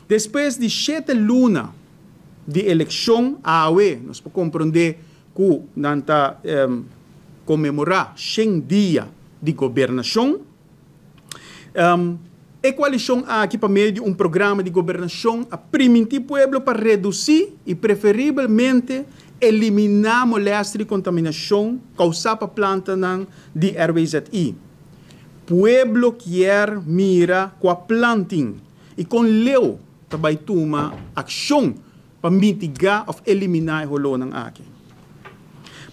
Depois de 7 lunas de eleição, nós podemos compreender que nós comemorar 100 dias de governação. A coalição aqui para meio de um programa de governação a permitir o povo para reduzir e preferivelmente eliminar moléstia e contaminação causada para a planta de RWZI. Pueblo quer mira com a planting e com leu também toma ação para mitigar ou eliminar o rolo aqui.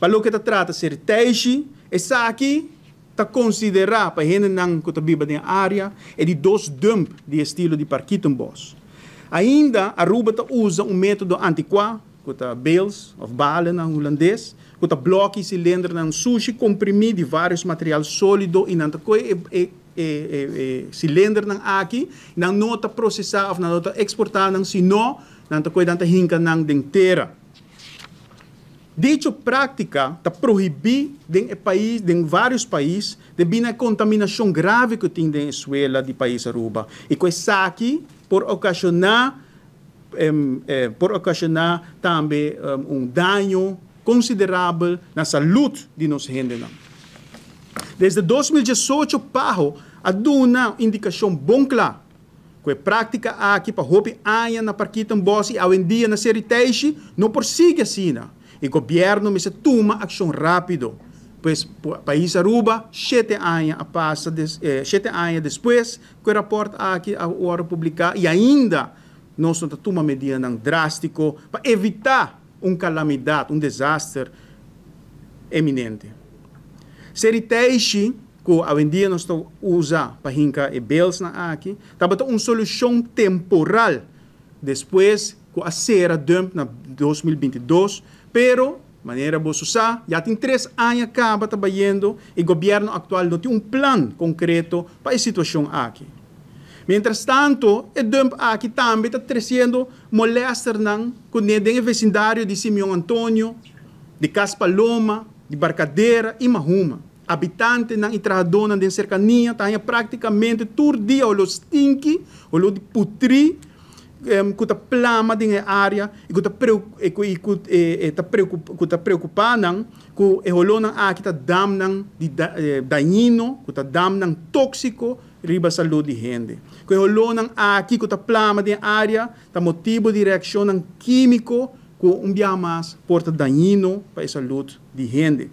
Para o que trata de ser teste, essa aqui está considerado para gente que está vivendo na área é de 2 dump de estilo de Parquitenbos. Ainda, Aruba usa um método antiquado, que está bales of balen em holandês, que está bloco e cilindro em sushi comprimido de vários materiais sólidos e não cilindro aqui, não está processado, não está exportado, senão não está hinca inteira. Dicha prática está proibida em vários países devido à contaminação grave que tem na Venezuela de país Aruba. E com isso aqui, por ocasionar também um dano considerável na saúde de nossa gente. Desde 2018, Pajo a dado uma indicação bem clara que a prática aqui para roubar aia na Parquitenbos e hoje em dia na Seriteixe não persegue assim. O governo me toma ação rápido, pois o país Aruba 7 anos depois que o rapporto aqui a hora publicar e ainda nós não tomamos medidas drásticas para evitar uma calamidade, um desastre eminente. Seriteixe, que hoje em dia nós usamos para hincar e belos aqui, estava uma solução temporal depois que a cera dump na 2022. Pero, maneira bolsa, já tem 3 anos acaba trabalhando e o governo atual não tem um plano concreto para a situação aqui. Mientras tanto, o dump aqui também está trazendo moléstia no vecindário de Simeão Antônio, de Caspaloma, de Barcadeira e Mahuma. Habitantes e trabalhadores da cercania estão praticamente todo dia o stinky, o de putri, que está plama na área e que está preocupado com o rolo aqui está dano dañino, que está dano tóxico riba a saúde de gente. Que o rolo aqui que está plama na área está motivo de reação químico que mais porta dañino para a saúde de gente.